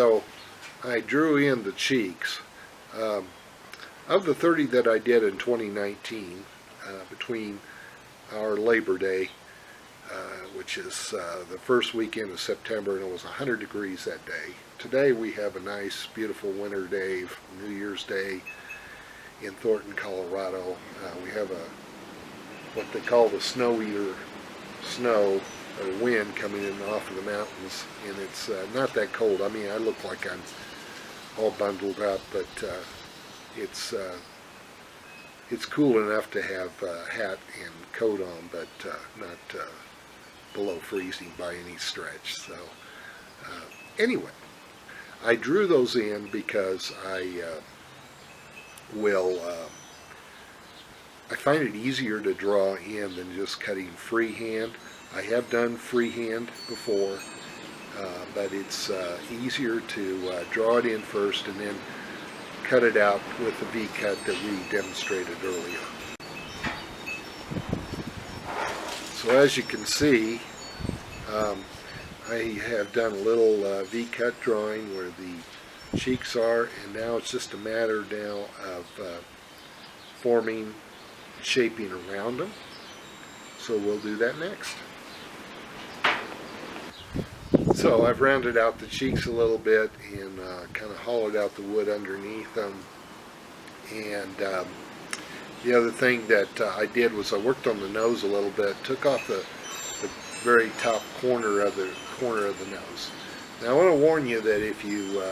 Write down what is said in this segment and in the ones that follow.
So I drew in the cheeks. Of the 30 that I did in 2019, between our Labor Day, which is the first weekend of September, and it was 100 degrees that day. Today we have a nice, beautiful winter day, New Year's Day in Thornton, Colorado. We have what they call the snow eater snow or wind coming in off of the mountains, and it's not that cold. I mean, I look like I'm all bundled up, but it's cool enough to have a hat and coat on, but not below freezing by any stretch. So anyway, I drew those in because I find it easier to draw in than just cutting freehand. I have done freehand before, but it's easier to draw it in first and then cut it out with the V-cut that we demonstrated earlier. So as you can see, I have done a little V-cut drawing where the cheeks are, and now it's just a matter now of forming, shaping around them. So we'll do that next. So I've rounded out the cheeks a little bit and kind of hollowed out the wood underneath them. And the other thing that I did was I worked on the nose a little bit, took off the very top corner of the nose. Now I want to warn you that if you,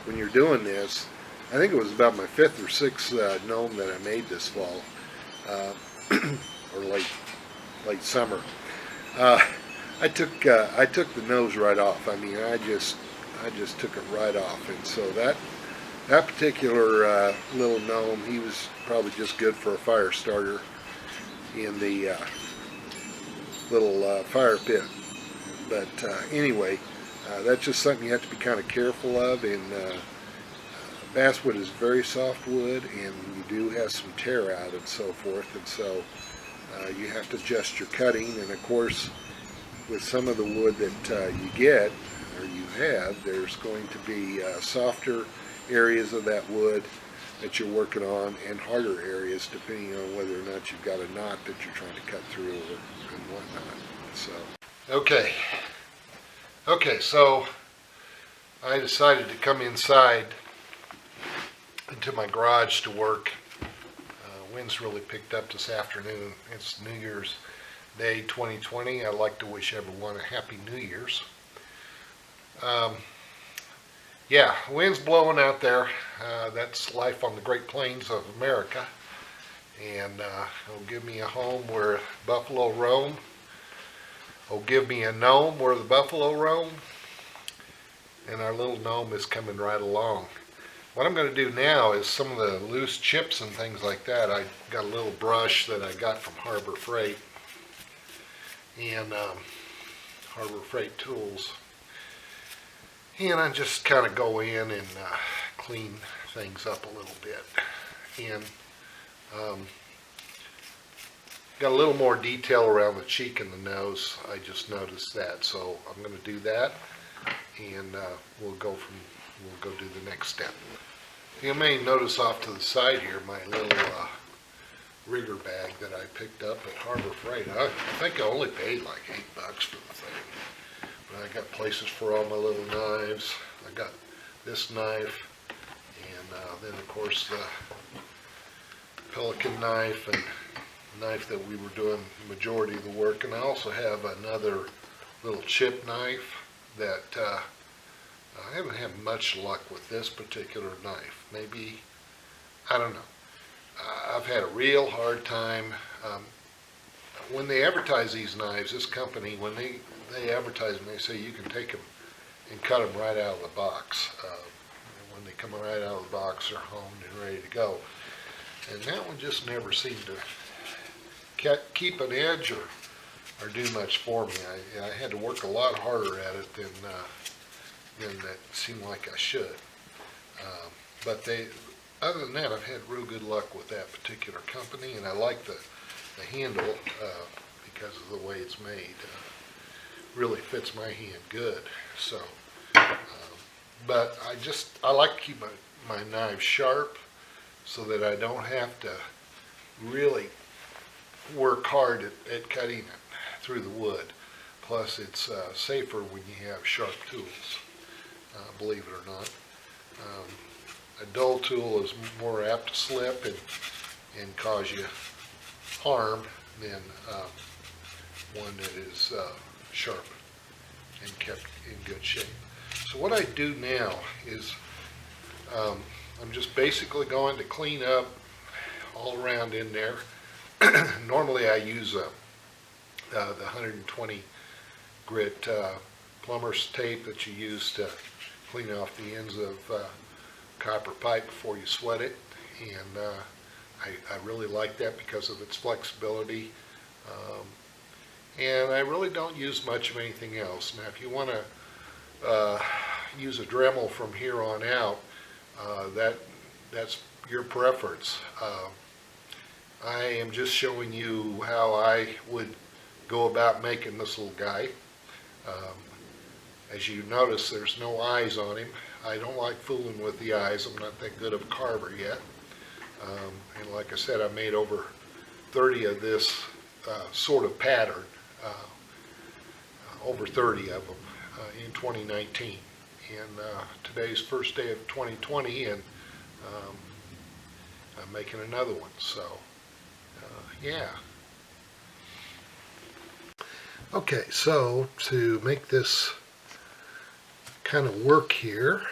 when you're doing this, I think it was about my 5th or 6th gnome that I made this fall, or late summer. I took the nose right off. I mean, I just took it right off, and so that particular little gnome, he was probably just good for a fire starter in the little fire pit. But anyway, that's just something you have to be kind of careful of. And basswood is very soft wood, and you do have some tear out and so forth, and so you have to adjust your cutting. And of course, with some of the wood that you get or you have, there's going to be softer areas of that wood that you're working on and harder areas depending on whether or not you've got a knot that you're trying to cut through and whatnot. So okay, so I decided to come inside into my garage to work. Wind's really picked up this afternoon. It's New Year's Day 2020. I'd like to wish everyone a happy New Year's. Yeah, wind's blowing out there. That's life on the Great Plains of America. And it'll give me a home where buffalo roam. It'll give me a gnome where the buffalo roam. And our little gnome is coming right along. What I'm going to do now is some of the loose chips and things like that. I got a little brush that I got from Harbor Freight and Harbor Freight tools. And I just kind of go in and clean things up a little bit. And got a little more detail around the cheek and the nose. I just noticed that, so I'm going to do that, and we'll go do the next step. You may notice off to the side here my little rigger bag that I picked up at Harbor Freight. I think I only paid like $8 for the thing. But I got places for all my little knives. I got this knife, and then of course the pelican knife and knife that we were doing the majority of the work. And I also have another little chip knife that I haven't had much luck with this particular knife. Maybe, I don't know. I've had a real hard time. When they advertise these knives, this company, when they advertise them, they say you can take them and cut them right out of the box. When they come right out of the box, they're honed and ready to go. And that one just never seemed to keep an edge or do much for me. I had to work a lot harder at it than that seemed like I should. But other than that, I've had real good luck with that particular company, and I like the handle because of the way it's made. Really fits my hand good. So but I like to keep my knife sharp so that I don't have to really work hard at cutting it through the wood. Plus, it's safer when you have sharp tools, believe it or not. A dull tool is more apt to slip and cause you harm than one that is sharp and kept in good shape. So what I do now is I'm just basically going to clean up all around in there. Normally I use the 120 grit plumber's tape that you use to clean off the ends of copper pipe before you sweat it, and I really like that because of its flexibility, and I really don't use much of anything else. Now if you want to use a Dremel from here on out, that's your preference. I am just showing you how I would go about making this little guy. As you notice, there's no eyes on him. I don't like fooling with the eyes. I'm not that good of a carver yet. And like I said, I made over 30 of this sort of pattern, over 30 of them in 2019. And today's first day of 2020, and I'm making another one. So, yeah. Okay, so to make this kind of work here,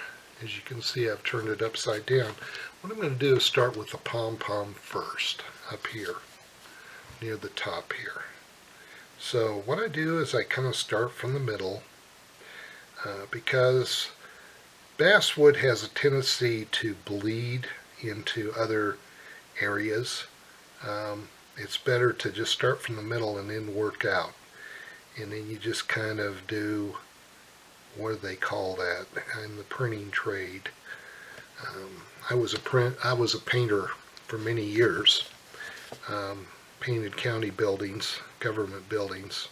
as you can see, I've turned it upside down. What I'm going to do is start with the pom-pom first, up here, near the top here. So what I do is I kind of start from the middle, because basswood has a tendency to bleed into other areas. It's better to just start from the middle and then work out. And then you just kind of do, what do they call that in the printing trade? I was a painter for many years. Painted county buildings, government buildings,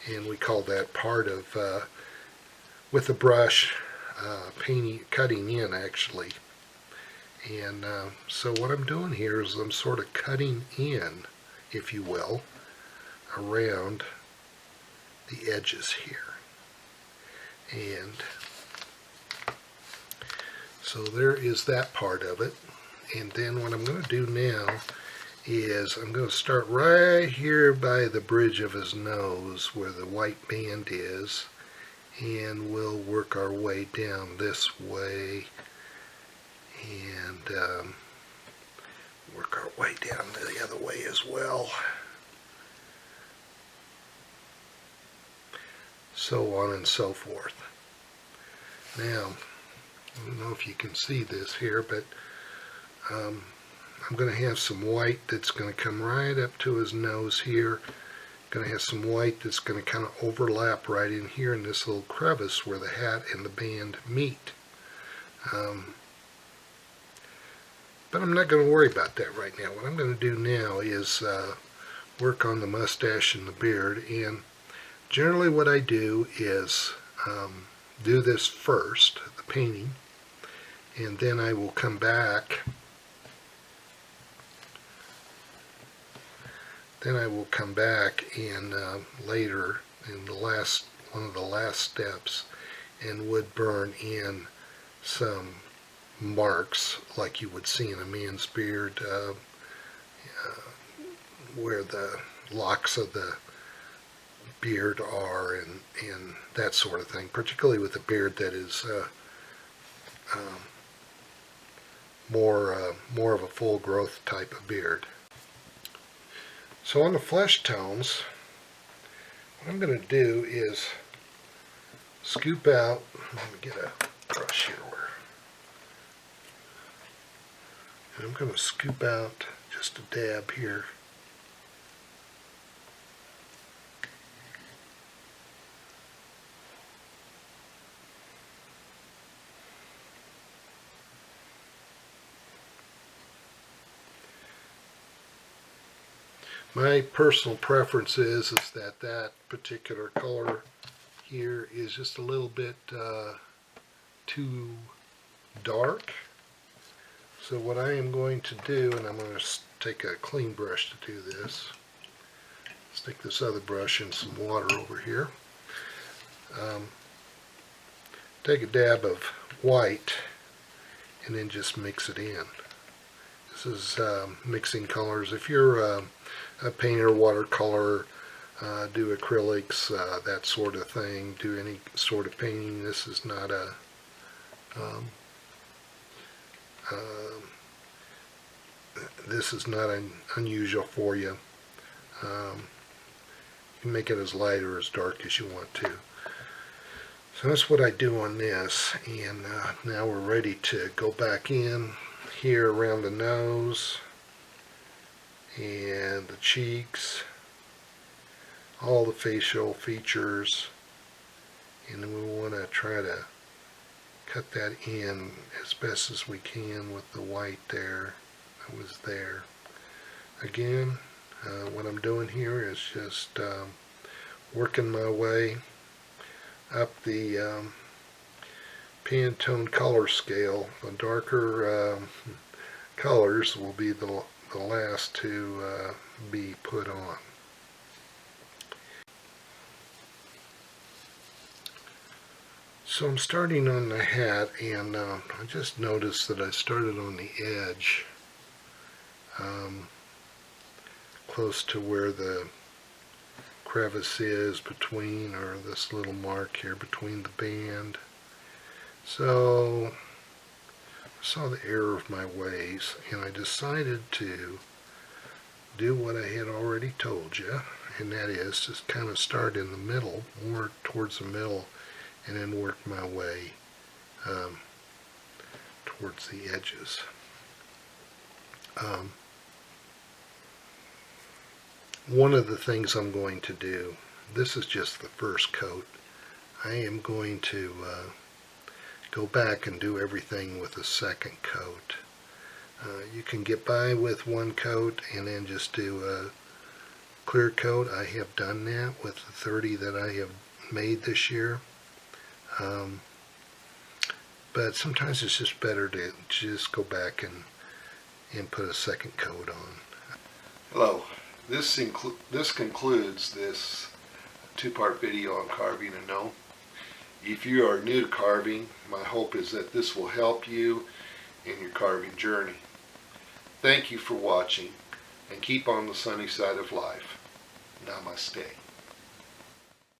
and we called that part of with a brush, cutting in actually. And so what I'm doing here is I'm sort of cutting in, if you will, around the edges here. And so there is that part of it. And then what I'm going to do now is I'm going to start right here by the bridge of his nose where the white band is, and we'll work our way down this way and work our way down the other way as well. So on and so forth. Now, I don't know if you can see this here, but I'm going to have some white that's going to come right up to his nose here. Going to have some white that's going to kind of overlap right in here in this little crevice where the hat and the band meet. But I'm not going to worry about that right now. What I'm going to do now is work on the mustache and the beard. And generally what I do is do this first, the painting, and then I will come back. Then I will come back and later in one of the last steps, and would burn in some marks like you would see in a man's beard, where the locks of the beard are, and that sort of thing, particularly with a beard that is more of a full growth type of beard. So on the flesh tones, what I'm going to do is scoop out, let me get a brush here, and I'm going to scoop out just a dab here. My personal preference is that that particular color here is just a little bit too dark. So what I am going to do, and I'm going to take a clean brush to do this, stick this other brush in some water over here. Take a dab of white and then just mix it in. This is mixing colors. If you're a painter, watercolor, do acrylics, that sort of thing, do any sort of painting, this is not a this is not unusual for you. You can make it as light or as dark as you want to. So that's what I do on this, and now we're ready to go back in here around the nose and the cheeks, all the facial features, and then we want to try to cut that in as best as we can with the white there that was there. Again, what I'm doing here is just working my way up the Pantone color scale. The darker colors will be the last to be put on. So I'm starting on the hat, and I just noticed that I started on the edge, close to where the crevice is between, or this little mark here between the band. So I saw the error of my ways, and I decided to do what I had already told you, and that is just kind of start in the middle, more towards the middle, and then work my way towards the edges. One of the things I'm going to do, this is just the first coat, I am going to go back and do everything with a second coat. You can get by with one coat and then just do a clear coat. I have done that with the 30 that I have made this year. But sometimes it's just better to just go back and put a second coat on. Hello. This concludes this two-part video on carving a gnome. If you are new to carving, my hope is that this will help you in your carving journey. Thank you for watching, and keep on the sunny side of life. Namaste.